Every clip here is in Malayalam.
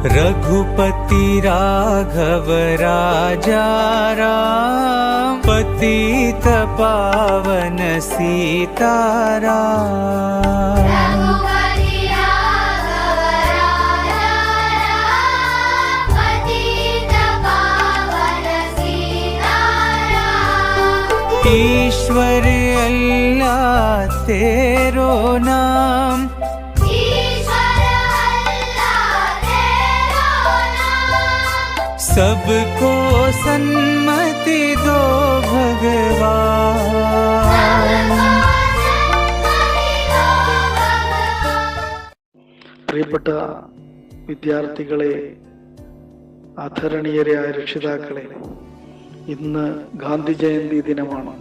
रघुपति राघव राजा राम, पतित पावन सीताराम। रघुपति राघव राजा राम, पतित पावन सीताराम। ईश्वर अल्लाह तेरो नाम, सबको सन्मति दो भगवान। പ്രിയപ്പെട്ട വിദ്യാർത്ഥികളെ, ആദരണീയരായ രക്ഷിതാക്കളെ, ഇന്ന് ഗാന്ധി ജയന്തി ദിനമാണ്.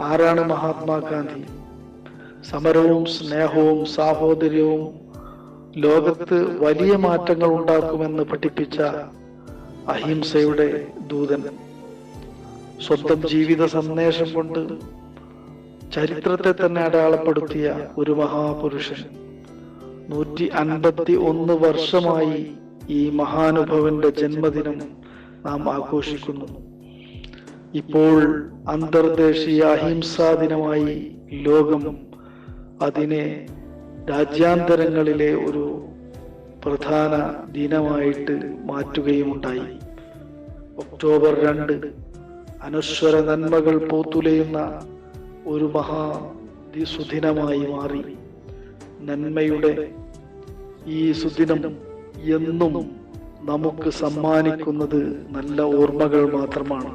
ആരാണ് മഹാത്മാഗാന്ധി? സമരവും സ്നേഹവും സാഹോദര്യവും ലോകത്ത് വലിയ മാറ്റങ്ങൾ ഉണ്ടാക്കുമെന്ന് പഠിപ്പിച്ച അഹിംസയുടെ ദൂതൻ. സ്വന്തം ജീവിത സന്ദേശം കൊണ്ട് ചരിത്രത്തെ തന്നെ അടയാളപ്പെടുത്തിയ ഒരു മഹാപുരുഷൻ. 151 വർഷമായി ഈ മഹാനുഭവന്റെ ജന്മദിനം നാം ആഘോഷിക്കുന്നു. ഇപ്പോൾ അന്തർദേശീയ അഹിംസാ ദിനമായി ലോകം അതിനെ രാജ്യാന്തരങ്ങളിലെ ഒരു പ്രധാന ദിനമായിട്ട് മാറ്റുകയുമുണ്ടായി. ഒക്ടോബർ 2 അനശ്വര നന്മകൾ പൂത്തുലയുന്ന ഒരു സുദിനമായി മാറി. നന്മയുടെ ഈ സുദിനം എന്നും നമുക്ക് സമ്മാനിക്കുന്നത് നല്ല ഓർമ്മകൾ മാത്രമാണ്.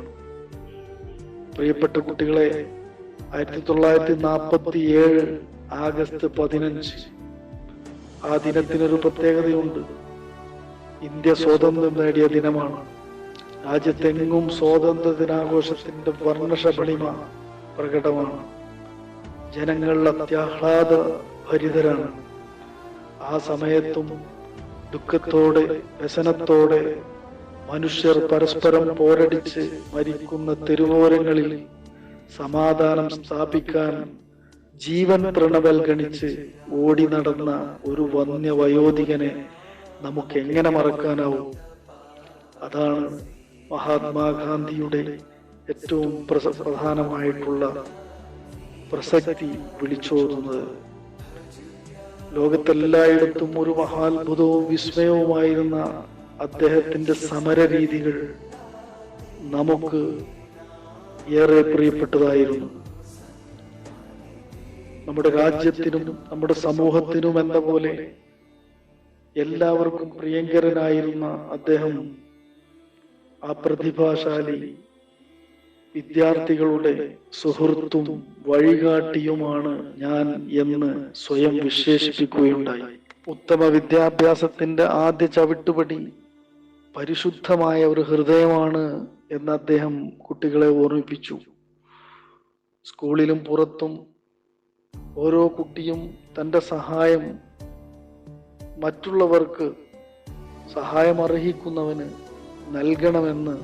പ്രിയപ്പെട്ട കുട്ടികളെ, 1947 ആഗസ്റ്റ് 15 ആ ദിനത്തിനൊരു പ്രത്യേകതയുണ്ട്. ഇന്ത്യ സ്വാതന്ത്ര്യം നേടിയ ദിനമാണ്. രാജ്യത്തെങ്ങും സ്വാതന്ത്ര്യ ദിനാഘോഷത്തിന്റെ വർണ്ണശബളിമ പ്രകടമാണ്. ജനങ്ങൾ അത്യാഹ്ലാദ ഭരിതരാണ്. ആ സമയത്തും ദുഃഖത്തോടെ വ്യസനത്തോടെ മനുഷ്യർ പരസ്പരം പോരടിച്ച് മരിക്കുന്ന തെരുവോരങ്ങളിൽ സമാധാനം സ്ഥാപിക്കാൻ ജീവൻ തൃണവൽഗണിച്ച് ഓടി നടന്ന ഒരു വന്യ വയോധികനെ നമുക്ക് എങ്ങനെ മറക്കാനാവും? അതാണ് മഹാത്മാഗാന്ധിയുടെ ഏറ്റവും പ്രധാനമായിട്ടുള്ള പ്രസക്തി വിളിച്ചോതുന്നത്. ലോകത്തെല്ലായിടത്തും ഒരു മഹാത്ഭുതവും വിസ്മയവുമായിരുന്ന അദ്ദേഹത്തിന്റെ സമരരീതികൾ നമുക്ക് ഏറെ പ്രിയപ്പെട്ടതായിരുന്നു. നമ്മുടെ രാജ്യത്തിനും നമ്മുടെ സമൂഹത്തിനും എന്ന പോലെ എല്ലാവർക്കും പ്രിയങ്കരനായിരുന്ന അദ്ദേഹം ആ പ്രതിഭാശാലി വിദ്യാർത്ഥികളുടെ സുഹൃത്തും വഴികാട്ടിയുമാണ് ഞാൻ എന്ന് സ്വയം വിശേഷിപ്പിക്കുകയുണ്ടായി. ഉത്തമ വിദ്യാഭ്യാസത്തിന്റെ ആദ്യ ചവിട്ടുപടി പരിശുദ്ധമായ ഒരു ഹൃദയമാണ് എന്ന് അദ്ദേഹം കുട്ടികളെ ഓർമ്മിപ്പിച്ചു. സ്കൂളിലും പുറത്തും ഓരോ കുട്ടിയും തൻ്റെ സഹായം മറ്റുള്ളവർക്ക് സഹായം അർഹിക്കുന്നവന് നൽകണമെന്ന്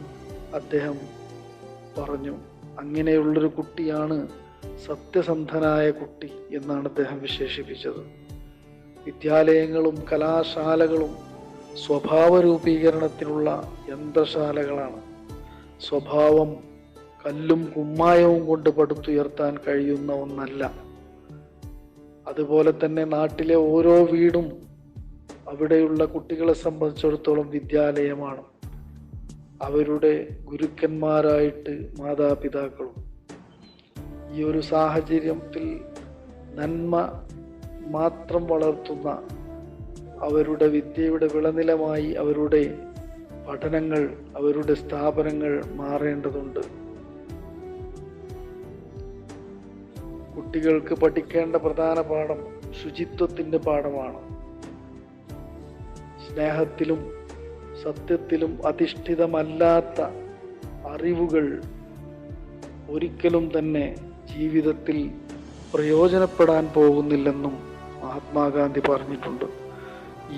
അദ്ദേഹം പറഞ്ഞു. അങ്ങനെയുള്ളൊരു കുട്ടിയാണ് സത്യസന്ധനായ കുട്ടി എന്നാണ് അദ്ദേഹം വിശേഷിപ്പിച്ചത്. വിദ്യാലയങ്ങളും കലാശാലകളും സ്വഭാവ രൂപീകരണത്തിനുള്ള യന്ത്രശാലകളാണ്. സ്വഭാവം കല്ലും കുമ്മായവും കൊണ്ട് പടുത്തുയർത്താൻ കഴിയുന്ന ഒന്നല്ല. അതുപോലെ തന്നെ നാട്ടിലെ ഓരോ വീടും അവിടെയുള്ള കുട്ടികളെ സംബന്ധിച്ചിടത്തോളം വിദ്യാലയമാണ്. അവരുടെ ഗുരുക്കന്മാരായിട്ട് മാതാപിതാക്കളും. ഈ ഒരു സാഹചര്യത്തിൽ നന്മ മാത്രം വളർത്തുന്ന അവരുടെ വിദ്യയുടെ വിളനിലമായി അവരുടെ പഠനങ്ങൾ, അവരുടെ സ്ഥാപനങ്ങൾ മാറേണ്ടതുണ്ട്. കുട്ടികൾക്ക് പഠിക്കേണ്ട പ്രധാന പാഠം ശുചിത്വത്തിന്റെ പാഠമാണ്. സ്നേഹത്തിലും സത്യത്തിലും അധിഷ്ഠിതമല്ലാത്ത അറിവുകൾ ഒരിക്കലും തന്നെ ജീവിതത്തിൽ പ്രയോജനപ്പെടാൻ പോകുന്നില്ലെന്നും മഹാത്മാഗാന്ധി പറഞ്ഞിട്ടുണ്ട്.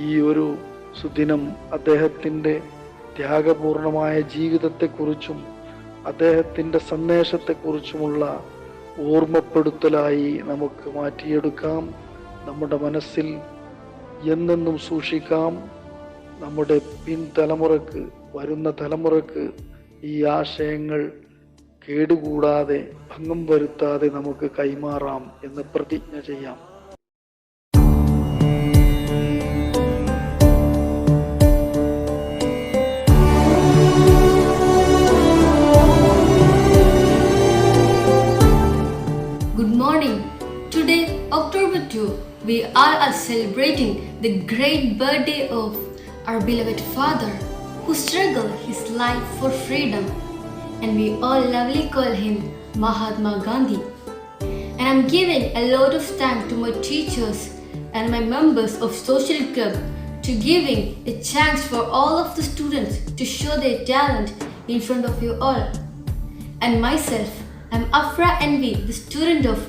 ഈ ഒരു സുദിനം അദ്ദേഹത്തിൻ്റെ ത്യാഗപൂർണമായ ജീവിതത്തെക്കുറിച്ചും അദ്ദേഹത്തിൻ്റെ സന്ദേശത്തെക്കുറിച്ചുമുള്ള ഓർമ്മപ്പെടുത്തലായി നമുക്ക് മാറ്റിയെടുക്കാം. നമ്മുടെ മനസ്സിൽ എന്നെന്നും സൂക്ഷിക്കാം. നമ്മുടെ പിൻതലമുറക്ക്, വരുന്ന തലമുറക്ക് ഈ ആശയങ്ങൾ കേടുകൂടാതെ, ഭംഗം വരുത്താതെ നമുക്ക് കൈമാറാം എന്ന് പ്രതിജ്ഞ ചെയ്യാം. Good morning. Today, October 2, we all are celebrating the great birthday of our beloved father who struggled his life for freedom, and we all lovely call him Mahatma Gandhi. And I'm giving a lot of thanks to my teachers and my members of social club to giving a chance for all of the students to show their talent in front of you all. And myself, I'm Afra Envy, the student of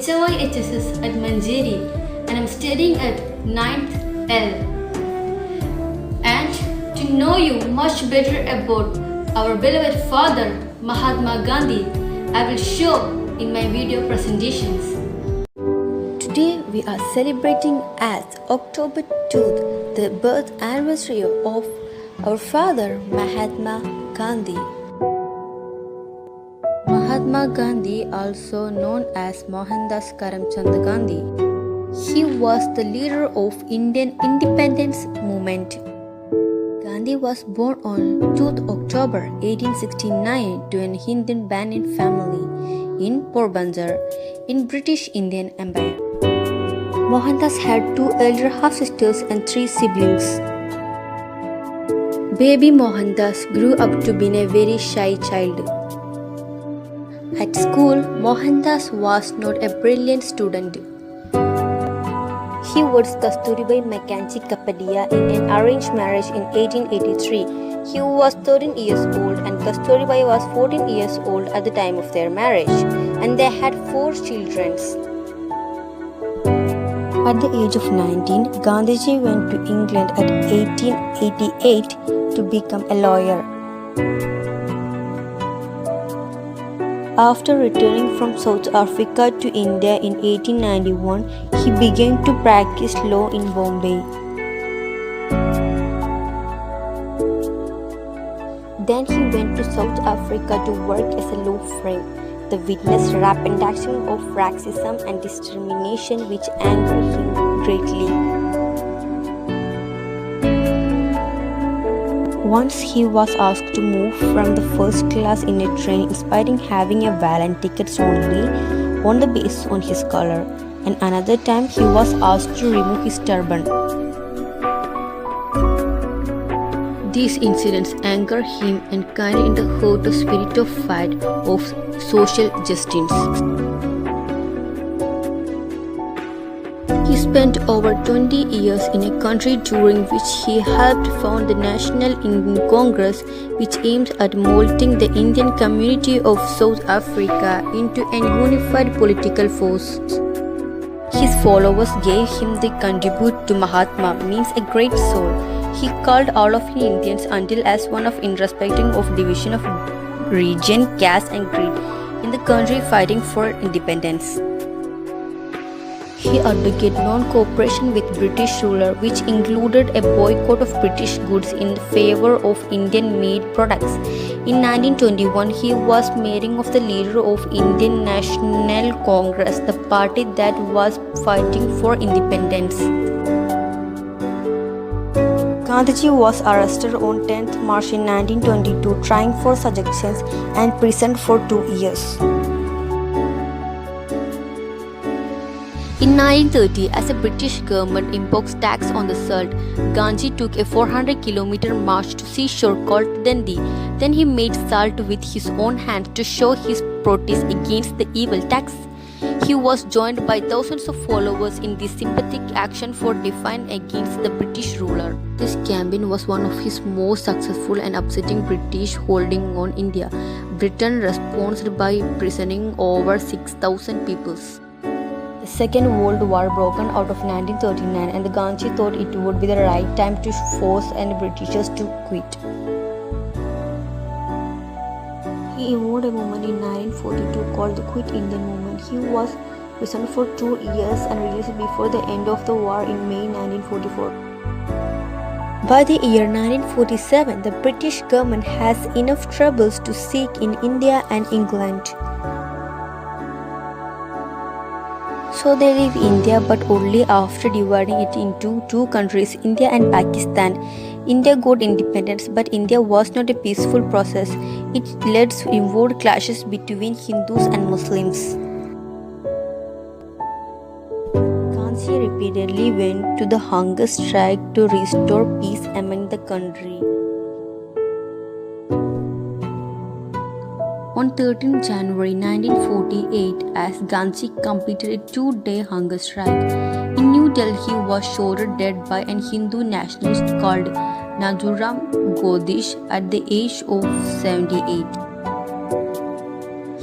HOI HSS at Manjeri, and I'm studying at 9th L. And to know you much better about our beloved father, Mahatma Gandhi, I will show in my video presentations. Today we are celebrating as October 2nd the birth anniversary of our father Mahatma Gandhi. Mahatma Gandhi, also known as Mohandas Karamchand Gandhi, he was the leader of Indian independence movement. Gandhi was born on 2nd October 1869 to an Hindu Banyan family in Porbandar in British Indian Empire. Mohandas had 2 elder half-sisters and 3 siblings. Baby Mohandas grew up to be a very shy child. At school, Mohandas was not a brilliant student. He was Kasturibai Mackenzie Kapadia in an arranged marriage in 1883. He was 13 years old and Kasturibai was 14 years old at the time of their marriage, and they had 4 children. At the age of 19, Gandhiji went to England at 1888 to become a lawyer. After returning from South Africa to India in 1891, he began to practice law in Bombay. Then he went to South Africa to work as a law firm. The witnessed rapid action of racism and discrimination which angered him greatly. Once he was asked to move from the first class in a train despite having a valid tickets only on the basis on his color, and another time he was asked to remove his turban. These incidents angered him and carried in the heart a spirit of fight of social justice. He spent over 20 years in a country during which he helped found the National Indian Congress, which aimed at molding the Indian community of South Africa into a unified political force. His followers gave him the contribute to Mahatma means a great soul. He called all of Indians until as one of irrespective of division of region, caste and creed in the country fighting for independence. He advocated non-cooperation with British ruler, which included a boycott of British goods in favor of Indian-made products. In 1921, he was made of the leader of Indian National Congress, the party that was fighting for independence. Gandhiji was arrested on 10th March in 1922, trying for sedition and imprisoned for 2 years. In 1930, as the British government imposed tax on the salt, Gandhi took a 400-kilometer march to seashore called Dundee. Then he made salt with his own hand to show his protest against the evil tax. He was joined by thousands of followers in this sympathetic action for defending against the British ruler. This campaign was one of his most successful and upsetting British holding on India. Britain responded by imprisoning over 6,000 people. The Second World War broke out of 1939, and Gandhi thought it would be the right time to force the Britishers to quit. He involved a movement in 1942 called the Quit India Movement. He was imprisoned for 2 years and released before the end of the war in May 1944. By the year 1947, the British government has enough troubles to seek in India and England. So they leave India, but only after dividing it into two countries, India and Pakistan. India got independence, but India was not a peaceful process. It led to involved clashes between Hindus and Muslims. Gandhi repeatedly went to the hunger strike to restore peace among the country. On 13 January 1948, as Gandhi completed a 2-day hunger strike, in New Delhi he was shot dead by an Hindu nationalist called Nathuram Godse at the age of 78.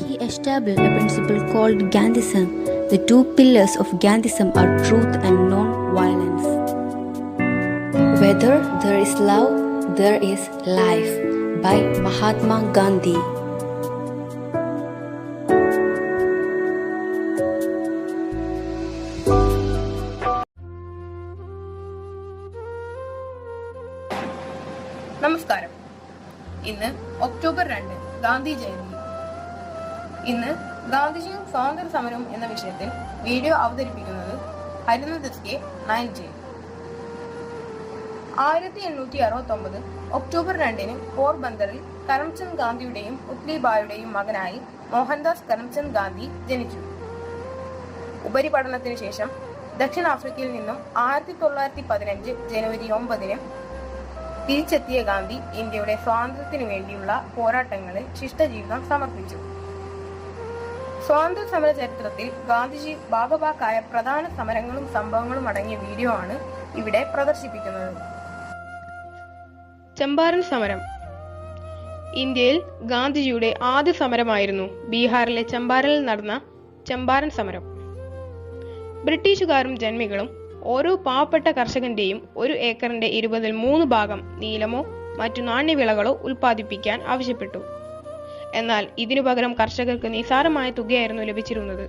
He established a principle called Gandhism. The two pillars of Gandhism are truth and non-violence. Whether there is love, there is life, by Mahatma Gandhi. നമസ്കാരം. ഇന്ന് ഒക്ടോബർ 2 ഗാന്ധി ജയന്തി. ഇന്ന് ഗാന്ധിജിയും സ്വാതന്ത്ര്യ സമരവും എന്ന വിഷയത്തിൽ വീഡിയോ അവതരിപ്പിക്കുന്നത് ഹരിനന്ദസ് കെ നായൻജെ. 1869 ഒക്ടോബർ 2 പോർബന്തറിൽ കരംചന്ദ് ഗാന്ധിയുടെയും പുത്ലിബായിയുടെയും മകനായി മോഹൻദാസ് കരംചന്ദ് ഗാന്ധി ജനിച്ചു. ഉപരിപഠനത്തിന് ശേഷം ദക്ഷിണാഫ്രിക്കയിൽ നിന്നും 1915 ജനുവരി 9 തിരിച്ചെത്തിയ ഗാന്ധി ഇന്ത്യയുടെ സ്വാതന്ത്ര്യത്തിനു വേണ്ടിയുള്ള പോരാട്ടങ്ങളിൽ ശിഷ്ടജീവിതം സമർപ്പിച്ചു. സ്വാതന്ത്ര്യ സമര ചരിത്രത്തിൽ ഗാന്ധിജി ഭാഗഭാക്കായ പ്രധാന സമരങ്ങളും സംഭവങ്ങളും അടങ്ങിയ വീഡിയോ ആണ് ഇവിടെ പ്രദർശിപ്പിക്കുന്നത്. ചമ്പാരൻ സമരം. ഇന്ത്യയിൽ ഗാന്ധിജിയുടെ ആദ്യ സമരമായിരുന്നു ബീഹാറിലെ ചമ്പാരനിൽ നടന്ന ചമ്പാരൻ സമരം. ബ്രിട്ടീഷുകാരും ജന്മികളും ഓരോ പാവപ്പെട്ട കർഷകന്റെയും 1 ഏക്കറിന്റെ 3 ഭാഗം നീലമോ മറ്റു നാണ്യവിളകളോ ഉൽപ്പാദിപ്പിക്കാൻ ആവശ്യപ്പെട്ടു. എന്നാൽ ഇതിനു പകരം കർഷകർക്ക് നിസാരമായ തുകയായിരുന്നു ലഭിച്ചിരുന്നത്.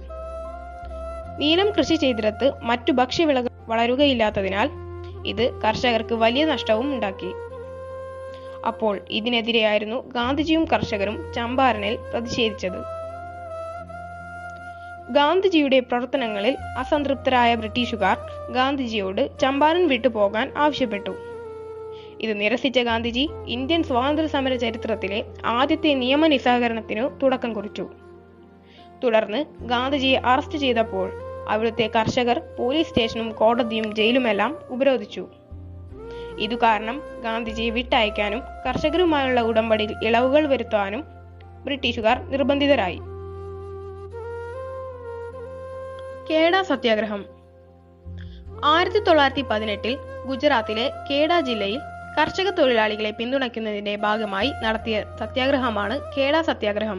നീലം കൃഷി ചെയ്തിടത്ത് മറ്റു ഭക്ഷ്യവിളകൾ വളരുകയില്ലാത്തതിനാൽ ഇത് കർഷകർക്ക് വലിയ നഷ്ടവും ഉണ്ടാക്കി. അപ്പോൾ ഇതിനെതിരെയായിരുന്നു ഗാന്ധിജിയും കർഷകരും ചമ്പാരനിൽ പ്രതിഷേധിച്ചത്. ഗാന്ധിജിയുടെ പ്രവർത്തനങ്ങളിൽ അസംതൃപ്തരായ ബ്രിട്ടീഷുകാർ ഗാന്ധിജിയോട് ചമ്പാരൻ വിട്ടുപോകാൻ ആവശ്യപ്പെട്ടു. ഇത് നിരസിച്ച ഗാന്ധിജി ഇന്ത്യൻ സ്വാതന്ത്ര്യ സമര ചരിത്രത്തിലെ ആദ്യത്തെ നിയമ നിസ്സഹകരണത്തിനു തുടക്കം കുറിച്ചു. തുടർന്ന് ഗാന്ധിജിയെ അറസ്റ്റ് ചെയ്തപ്പോൾ അവിടുത്തെ കർഷകർ പോലീസ് സ്റ്റേഷനും കോടതിയും ജയിലുമെല്ലാം ഉപരോധിച്ചു. ഇതു കാരണം ഗാന്ധിജിയെ വിട്ടയക്കാനും കർഷകരുമായുള്ള ഉടമ്പടിയിൽ ഇളവുകൾ വരുത്താനും ബ്രിട്ടീഷുകാർ നിർബന്ധിതരായി. കേഡ സത്യാഗ്രഹം. 1918 ഗുജറാത്തിലെ കേഡ ജില്ലയിൽ കർഷക തൊഴിലാളികളെ പിന്തുണയ്ക്കുന്നതിന്റെ ഭാഗമായി നടത്തിയ സത്യാഗ്രഹമാണ് കേഡ സത്യാഗ്രഹം.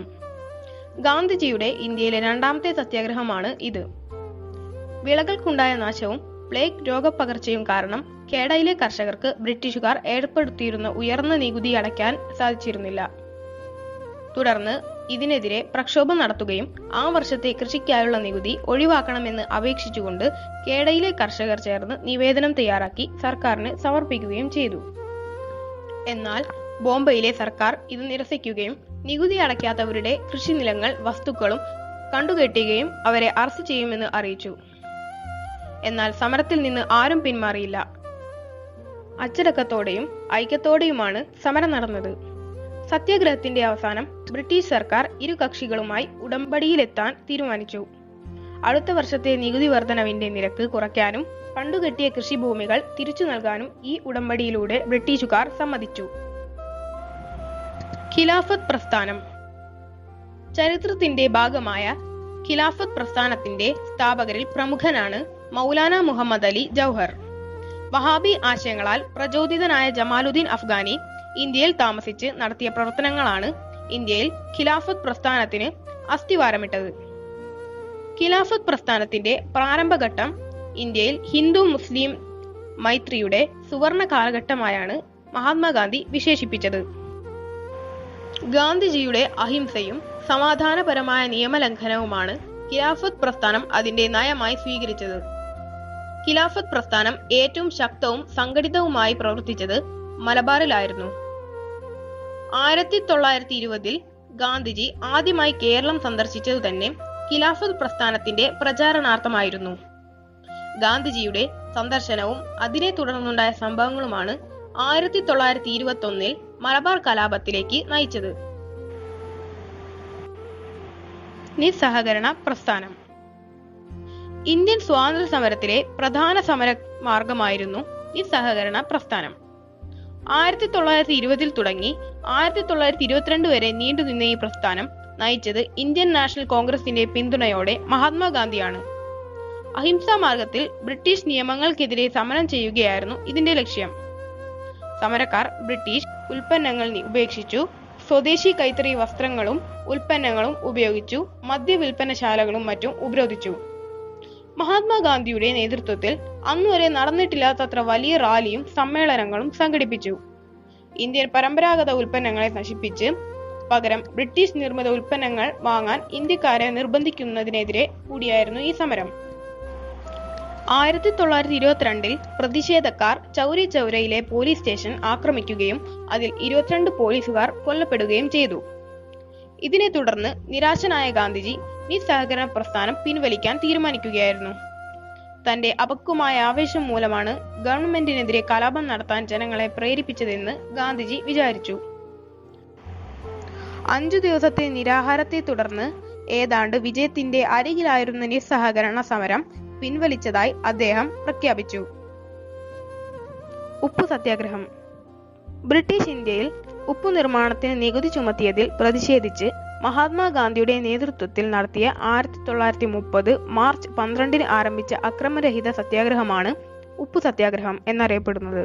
ഗാന്ധിജിയുടെ ഇന്ത്യയിലെ 2ാമത്തെ സത്യാഗ്രഹമാണ് ഇത്. വിളകൾക്കുണ്ടായ നാശവും പ്ലേഗ് രോഗപ്പകർച്ചയും കാരണം കേഡയിലെ കർഷകർക്ക് ബ്രിട്ടീഷുകാർ ഏർപ്പെടുത്തിയിരുന്ന ഉയർന്ന നികുതി അടയ്ക്കാൻ സാധിച്ചിരുന്നില്ല. തുടർന്ന് ഇതിനെതിരെ പ്രക്ഷോഭം നടത്തുകയും ആ വർഷത്തെ കൃഷിക്കായുള്ള നികുതി ഒഴിവാക്കണമെന്ന് അപേക്ഷിച്ചുകൊണ്ട് കേഡയിലെ കർഷകർ ചേർന്ന് നിവേദനം തയ്യാറാക്കി സർക്കാരിന് സമർപ്പിക്കുകയും ചെയ്തു. എന്നാൽ ബോംബെയിലെ സർക്കാർ ഇത് നിരസിക്കുകയും നികുതി അടയ്ക്കാത്തവരുടെ കൃഷിനിലങ്ങൾ വസ്തുക്കളും കണ്ടുകെട്ടുകയും അവരെ അറസ്റ്റ് ചെയ്യുമെന്ന് അറിയിച്ചു. എന്നാൽ സമരത്തിൽ നിന്ന് ആരും പിന്മാറിയില്ല. അച്ചടക്കത്തോടെയും ഐക്യത്തോടെയുമാണ് സമരം നടന്നത്. സത്യാഗ്രഹത്തിന്റെ അവസാനം ബ്രിട്ടീഷ് സർക്കാർ ഇരു കക്ഷികളുമായി ഉടമ്പടിയിലെത്താൻ തീരുമാനിച്ചു. അടുത്ത വർഷത്തെ നികുതി വർധനവിന്റെ നിരക്ക് കുറയ്ക്കാനും കണ്ടുകെട്ടിയ കൃഷിഭൂമികൾ തിരിച്ചു നൽകാനും ഈ ഉടമ്പടിയിലൂടെ ബ്രിട്ടീഷുകാർ സമ്മതിച്ചു. ഖിലാഫത്ത് പ്രസ്ഥാനം. ചരിത്രത്തിന്റെ ഭാഗമായ ഖിലാഫത്ത് പ്രസ്ഥാനത്തിന്റെ സ്ഥാപകരിൽ പ്രമുഖനാണ് മൗലാന മുഹമ്മദ് അലി ജൗഹർ. വഹാബി ആശയങ്ങളാൽ പ്രചോദിതനായ ജമാലുദ്ദീൻ അഫ്ഗാനി ഇന്ത്യയിൽ താമസിച്ച് നടത്തിയ പ്രവർത്തനങ്ങളാണ് ഇന്ത്യയിൽ ഖിലാഫത്ത് പ്രസ്ഥാനത്തിന് അസ്ഥിവാരമിട്ടത്. ഖിലാഫത്ത് പ്രസ്ഥാനത്തിന്റെ പ്രാരംഭഘട്ടം ഇന്ത്യയിൽ ഹിന്ദു മുസ്ലിം മൈത്രിയുടെ സുവർണ കാലഘട്ടമായാണ് മഹാത്മാഗാന്ധി വിശേഷിപ്പിച്ചത്. ഗാന്ധിജിയുടെ അഹിംസയും സമാധാനപരമായ നിയമലംഘനവുമാണ് ഖിലാഫത്ത് പ്രസ്ഥാനം അതിന്റെ നയമായി സ്വീകരിച്ചത്. ഖിലാഫത്ത് പ്രസ്ഥാനം ഏറ്റവും ശക്തവും സംഘടിതവുമായി പ്രവർത്തിച്ചത് മലബാറിലായിരുന്നു. 1920 ഗാന്ധിജി ആദ്യമായി കേരളം സന്ദർശിച്ചതു തന്നെ ഖിലാഫത്ത് പ്രസ്ഥാനത്തിന്റെ പ്രചാരണാർത്ഥമായിരുന്നു. ഗാന്ധിജിയുടെ സന്ദർശനവും അതിനെ തുടർന്നുണ്ടായ സംഭവങ്ങളുമാണ് 1921 മലബാർ കലാപത്തിലേക്ക് നയിച്ചത്. നിസ്സഹകരണ പ്രസ്ഥാനം. ഇന്ത്യൻ സ്വാതന്ത്ര്യ സമരത്തിലെ പ്രധാന സമര മാർഗമായിരുന്നു നിസ്സഹകരണ പ്രസ്ഥാനം. 1920 തുടങ്ങി 1922 വരെ നീണ്ടുനിന്ന ഈ പ്രസ്ഥാനം നയിച്ചത് ഇന്ത്യൻ നാഷണൽ കോൺഗ്രസിന്റെ പിന്തുണയോടെ മഹാത്മാഗാന്ധിയാണ്. അഹിംസാ മാർഗത്തിൽ ബ്രിട്ടീഷ് നിയമങ്ങൾക്കെതിരെ സമരം ചെയ്യുകയായിരുന്നു ഇതിന്റെ ലക്ഷ്യം. സമരക്കാർ ബ്രിട്ടീഷ് ഉൽപ്പന്നങ്ങൾ ഉപേക്ഷിച്ചു സ്വദേശി കൈത്തറി വസ്ത്രങ്ങളും ഉൽപ്പന്നങ്ങളും ഉപയോഗിച്ചു മദ്യ വിൽപ്പനശാലകളും മറ്റും ഉപരോധിച്ചു. മഹാത്മാഗാന്ധിയുടെ നേതൃത്വത്തിൽ അന്നുവരെ നടന്നിട്ടില്ലാത്തത്ര വലിയ റാലിയും സമ്മേളനങ്ങളും സംഘടിപ്പിച്ചു. ഇന്ത്യൻ പരമ്പരാഗത ഉൽപ്പന്നങ്ങളെ നശിപ്പിച്ച് പകരം ബ്രിട്ടീഷ് നിർമ്മിത ഉൽപ്പന്നങ്ങൾ വാങ്ങാൻ ഇന്ത്യക്കാരെ നിർബന്ധിക്കുന്നതിനെതിരെ കൂടിയായിരുന്നു ഈ സമരം. 1922 പ്രതിഷേധക്കാർ ചൗരി ചൗരയിലെ പോലീസ് സ്റ്റേഷൻ ആക്രമിക്കുകയും അതിൽ 22 പോലീസുകാർ കൊല്ലപ്പെടുകയും ചെയ്തു. ഇതിനെ തുടർന്ന് നിരാശനായ ഗാന്ധിജി നിസ്സഹകരണ പ്രസ്ഥാനം പിൻവലിക്കാൻ തീരുമാനിക്കുകയായിരുന്നു. തന്റെ അപക്വമായ ആവേശം മൂലമാണ് ഗവൺമെന്റിനെതിരെ കലാപം നടത്താൻ ജനങ്ങളെ പ്രേരിപ്പിച്ചതെന്ന് ഗാന്ധിജി വിചാരിച്ചു. 5 ദിവസത്തെ നിരാഹാരത്തെ തുടർന്ന് ഏതാണ്ട് വിജയത്തിന്റെ അരികിലായിരുന്ന നിസ്സഹകരണ സമരം പിൻവലിച്ചതായി അദ്ദേഹം പ്രഖ്യാപിച്ചു. ഉപ്പു സത്യാഗ്രഹം. ബ്രിട്ടീഷ് ഇന്ത്യയിൽ ഉപ്പു നിർമ്മാണത്തിന് നികുതി ചുമത്തിയതിൽ പ്രതിഷേധിച്ച് മഹാത്മാഗാന്ധിയുടെ നേതൃത്വത്തിൽ നടത്തിയ 1930 മാർച്ച് 12 ആരംഭിച്ച അക്രമരഹിത സത്യാഗ്രഹമാണ് ഉപ്പു സത്യാഗ്രഹം എന്നറിയപ്പെടുന്നത്.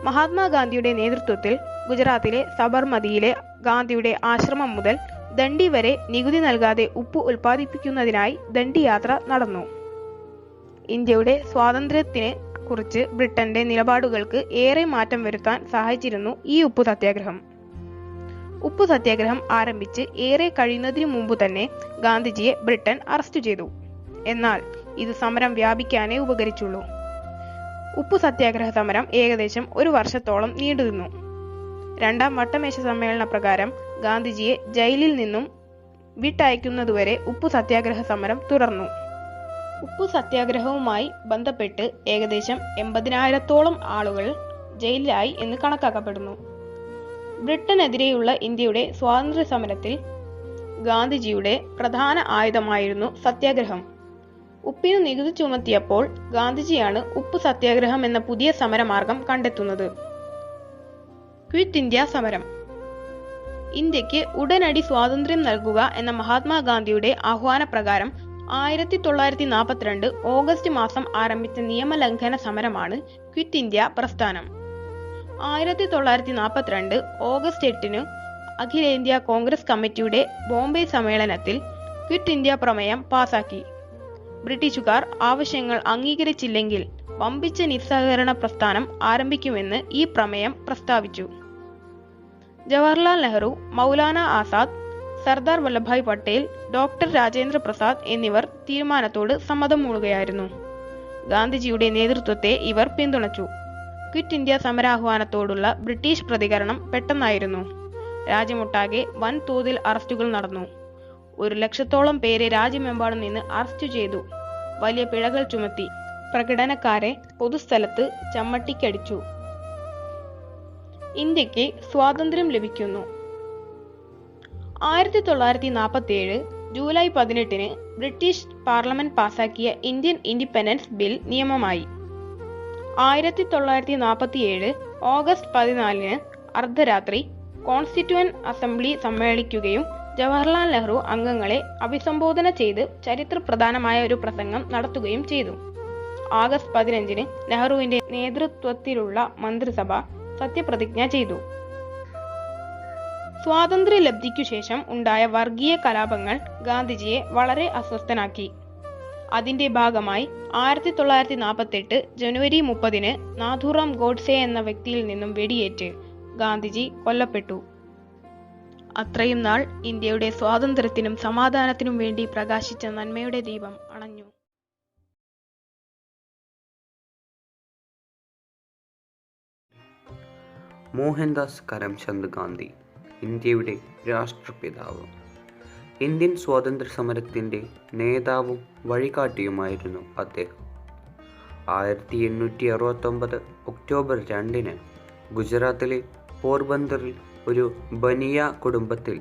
മഹാത്മാഗാന്ധിയുടെ നേതൃത്വത്തിൽ ഗുജറാത്തിലെ സബർമതിയിലെ ഗാന്ധിയുടെ ആശ്രമം മുതൽ ദണ്ഡി വരെ നികുതി നൽകാതെ ഉപ്പ് ഉൽപ്പാദിപ്പിക്കുന്നതിനായി ദണ്ഡി യാത്ര നടന്നു. ഇന്ത്യയുടെ സ്വാതന്ത്ര്യത്തിനെ കുറിച്ച് ബ്രിട്ടന്റെ നിലപാടുകൾക്ക് ഏറെ മാറ്റം വരുത്താൻ സഹായിച്ചിരുന്നു ഈ ഉപ്പു സത്യാഗ്രഹം. ഉപ്പു സത്യാഗ്രഹം ആരംഭിച്ച് ഏറെ കഴിയുന്നതിനു മുമ്പ് തന്നെ ഗാന്ധിജിയെ ബ്രിട്ടൻ അറസ്റ്റ് ചെയ്തു. എന്നാൽ ഇത് സമരം വ്യാപിക്കാനേ ഉപകരിച്ചുള്ളൂ. ഉപ്പു സത്യാഗ്രഹ സമരം ഏകദേശം 1 വർഷത്തോളം നീണ്ടുനിന്നു. 2ാം വട്ടമേശ സമ്മേളന പ്രകാരം ഗാന്ധിജിയെ ജയിലിൽ നിന്നും വിട്ടയക്കുന്നതുവരെ ഉപ്പു സത്യാഗ്രഹ സമരം തുടർന്നു. ഉപ്പു സത്യാഗ്രഹവുമായി ബന്ധപ്പെട്ട് ഏകദേശം 80,000-ഓളം ആളുകൾ ജയിലിലായി എന്ന് കണക്കാക്കപ്പെടുന്നു. ബ്രിട്ടനെതിരെയുള്ള ഇന്ത്യയുടെ സ്വാതന്ത്ര്യ സമരത്തിൽ ഗാന്ധിജിയുടെ പ്രധാന ആയുധമായിരുന്നു സത്യാഗ്രഹം. ഉപ്പിനു നികുതി ചുമത്തിയപ്പോൾ ഗാന്ധിജിയാണ് ഉപ്പു സത്യാഗ്രഹം എന്ന പുതിയ സമരമാർഗം കണ്ടെത്തുന്നത്. ക്വിറ്റ് ഇന്ത്യ സമരം. ഇന്ത്യക്ക് ഉടനടി സ്വാതന്ത്ര്യം നൽകുക എന്ന മഹാത്മാഗാന്ധിയുടെ ആഹ്വാനപ്രകാരം 1942 ഓഗസ്റ്റ് മാസം ആരംഭിച്ച നിയമലംഘന സമരമാണ് ക്വിറ്റ് ഇന്ത്യ പ്രസ്ഥാനം. 1942 ഓഗസ്റ്റ് 8 അഖിലേന്ത്യാ കോൺഗ്രസ് കമ്മിറ്റിയുടെ ബോംബെ സമ്മേളനത്തിൽ ക്വിറ്റ് ഇന്ത്യ പ്രമേയം പാസാക്കി. ബ്രിട്ടീഷുകാർ ആവശ്യങ്ങൾ അംഗീകരിച്ചില്ലെങ്കിൽ വമ്പിച്ച നിസ്സഹകരണ പ്രസ്ഥാനം ആരംഭിക്കുമെന്ന് ഈ പ്രമേയം പ്രസ്താവിച്ചു. ജവഹർലാൽ നെഹ്റു, മൗലാന ആസാദ്, സർദാർ വല്ലഭായ് പട്ടേൽ, ഡോക്ടർ രാജേന്ദ്ര പ്രസാദ് എന്നിവർ തീരുമാനത്തോട് സമ്മതം മൂളുകയായിരുന്നു. ഗാന്ധിജിയുടെ നേതൃത്വത്തെ ഇവർ പിന്തുണച്ചു. ക്വിറ്റ് ഇന്ത്യ സമരാഹ്വാനത്തോടുള്ള ബ്രിട്ടീഷ് പ്രതികരണം പെട്ടെന്നായിരുന്നു. രാജ്യമൊട്ടാകെ വൻതോതിൽ അറസ്റ്റുകൾ നടന്നു. 100,000-ഓളം പേരെ രാജ്യമെമ്പാടും നിന്ന് അറസ്റ്റ് ചെയ്തു. വലിയ പിഴകൾ ചുമത്തി. പ്രകടനക്കാരെ പൊതുസ്ഥലത്ത് ചമ്മട്ടിക്കടിച്ചു. ഇന്ത്യക്ക് സ്വാതന്ത്ര്യം ലഭിക്കുന്നു. 1947 ജൂലൈ 18 ബ്രിട്ടീഷ് പാർലമെന്റ് പാസാക്കിയ ഇന്ത്യൻ ഇൻഡിപെൻഡൻസ് ബിൽ നിയമമായി. 1947 ഓഗസ്റ്റ് 14 അർദ്ധരാത്രി കോൺസ്റ്റിറ്റ്യൂവന്റ് അസംബ്ലി സമ്മേളിക്കുകയും ജവഹർലാൽ നെഹ്റു അംഗങ്ങളെ അഭിസംബോധന ചെയ്ത് ചരിത്രപ്രധാനമായ ഒരു പ്രസംഗം നടത്തുകയും ചെയ്തു. ആഗസ്റ്റ് 15 നെഹ്റുവിന്റെ നേതൃത്വത്തിലുള്ള മന്ത്രിസഭ സത്യപ്രതിജ്ഞ ചെയ്തു. സ്വാതന്ത്ര്യലബ്ധിക്കു ശേഷം ഉണ്ടായ വർഗീയ കലാപങ്ങൾ ഗാന്ധിജിയെ വളരെ അസ്വസ്ഥനാക്കി. അതിന്റെ ഭാഗമായി 1948 ജനുവരി 30 നാഥുറാം ഗോഡ്സെ എന്ന വ്യക്തിയിൽ നിന്നും വെടിയേറ്റ് ഗാന്ധിജി കൊല്ലപ്പെട്ടു. അത്രയും നാൾ ഇന്ത്യയുടെ സ്വാതന്ത്ര്യത്തിനും സമാധാനത്തിനും വേണ്ടി പ്രകാശിച്ച നന്മയുടെ ദീപം അണഞ്ഞു. മോഹൻദാസ് കരംചന്ദ് ഗാന്ധി, ഇന്ത്യയുടെ രാഷ്ട്രപിതാവ്. ഇന്ത്യൻ സ്വാതന്ത്ര്യ സമരത്തിൻ്റെ നേതാവും വഴികാട്ടിയുമായിരുന്നു അദ്ദേഹം. 1869 ഒക്ടോബർ 2 ഗുജറാത്തിലെ പോർബന്തറിൽ ഒരു ബനിയ കുടുംബത്തിൽ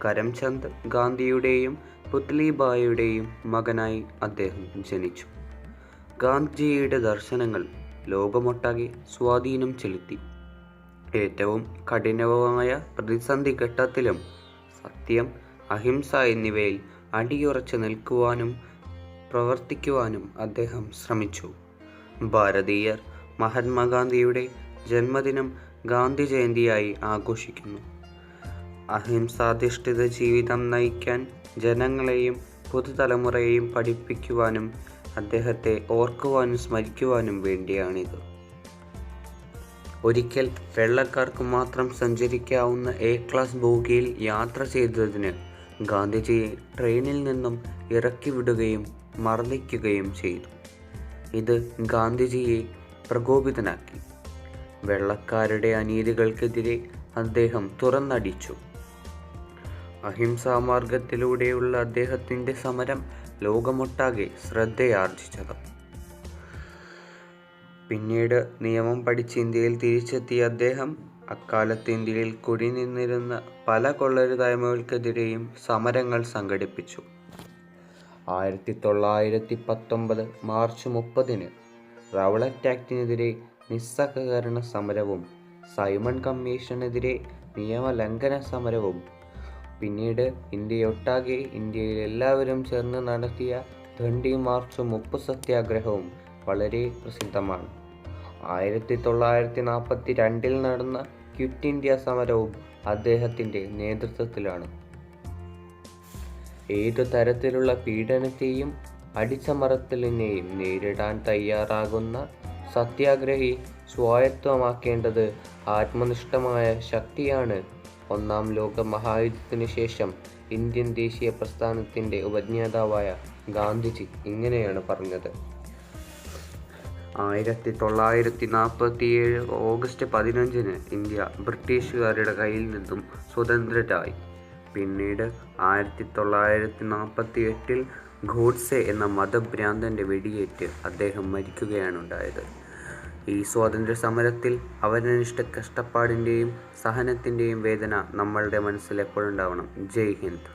കരംചന്ദ് ഗാന്ധിയുടെയും പുത്ലിബായിയുടെയും മകനായി അദ്ദേഹം ജനിച്ചു. ഗാന്ധിജിയുടെ ദർശനങ്ങൾ ലോകമൊട്ടാകെ സ്വാധീനം ചെലുത്തി. ഏറ്റവും കഠിനമായ പ്രതിസന്ധി ഘട്ടത്തിലും സത്യം, അഹിംസ എന്നിവയിൽ അടിയുറച്ചു നിൽക്കുവാനും പ്രവർത്തിക്കുവാനും അദ്ദേഹം ശ്രമിച്ചു. ഭാരതീയർ മഹാത്മാഗാന്ധിയുടെ ജന്മദിനം ഗാന്ധി ജയന്തിയായി ആഘോഷിക്കുന്നു. അഹിംസാധിഷ്ഠിത ജീവിതം നയിക്കാൻ ജനങ്ങളെയും പുതുതലമുറയെയും പഠിപ്പിക്കുവാനും അദ്ദേഹത്തെ ഓർക്കുവാനും സ്മരിക്കുവാനും വേണ്ടിയാണിത്. ഒരിക്കൽ വെള്ളക്കാർക്ക് മാത്രം സഞ്ചരിക്കാവുന്ന എ ക്ലാസ് ബോഗിയിൽ യാത്ര ചെയ്തതിന് ഗാന്ധിജിയെ ട്രെയിനിൽ നിന്നും ഇറക്കി വിടുകയും മർദ്ദിക്കുകയും ചെയ്തു. ഇത് ഗാന്ധിജിയെ പ്രകോപിതനാക്കി. വെള്ളക്കാരുടെ അനീതികൾക്കെതിരെ അദ്ദേഹം തുറന്നടിച്ചു. അഹിംസാമാർഗത്തിലൂടെയുള്ള അദ്ദേഹത്തിൻ്റെ സമരം ലോകമൊട്ടാകെ ശ്രദ്ധയാർജിച്ചത്. പിന്നീട് നിയമം പഠിച്ച് ഇന്ത്യയിൽ തിരിച്ചെത്തിയ അദ്ദേഹം അക്കാലത്ത് ഇന്ത്യയിൽ കുടിനിന്നിരുന്ന പല കൊള്ളരുതായ്മകൾക്കെതിരെയും സമരങ്ങൾ സംഘടിപ്പിച്ചു. 1919 മാർച്ച് 30 റൗളറ്റ് ആക്ടിനെതിരെ നിസ്സഹകരണ സമരവും സൈമൺ കമ്മീഷനെതിരെ നിയമലംഘന സമരവും പിന്നീട് ഇന്ത്യയൊട്ടാകെ ഇന്ത്യയിൽ എല്ലാവരും ചേർന്ന് നടത്തിയ ദണ്ഡി മാർച്ചും ഉപ്പു സത്യാഗ്രഹവും വളരെ പ്രസിദ്ധമാണ്. 1942 നടന്ന ക്വിറ്റ് ഇന്ത്യ സമരവും അദ്ദേഹത്തിൻ്റെ നേതൃത്വത്തിലാണ്. ഏതു തരത്തിലുള്ള പീഡനത്തെയും അടിച്ചമർത്തലിനെയും നേരിടാൻ തയ്യാറാകുന്ന സത്യാഗ്രഹി സ്വായത്തമാക്കേണ്ടത് ആത്മനിഷ്ഠമായ ശക്തിയാണ്. ഒന്നാം ലോക മഹായുദ്ധത്തിനു ശേഷം ഇന്ത്യൻ ദേശീയ പ്രസ്ഥാനത്തിൻ്റെ ഉപജ്ഞാതാവായ ഗാന്ധിജി ഇങ്ങനെയാണ് പറഞ്ഞത്. 1947 ഓഗസ്റ്റ് 15 ഇന്ത്യ ബ്രിട്ടീഷുകാരുടെ കയ്യിൽ നിന്നും സ്വതന്ത്രരായി. പിന്നീട് 1948 ഗോഡ്സെ എന്ന മതഭ്രാന്തൻ്റെ വെടിയേറ്റ് അദ്ദേഹം മരിക്കുകയാണുണ്ടായത്. ഈ സ്വാതന്ത്ര്യ സമരത്തിൽ അവരനിഷ്ട കഷ്ടപ്പാടിൻ്റെയും സഹനത്തിൻ്റെയും വേദന നമ്മളുടെ മനസ്സിൽ എപ്പോഴുണ്ടാവണം. ജയ് ഹിന്ദ്.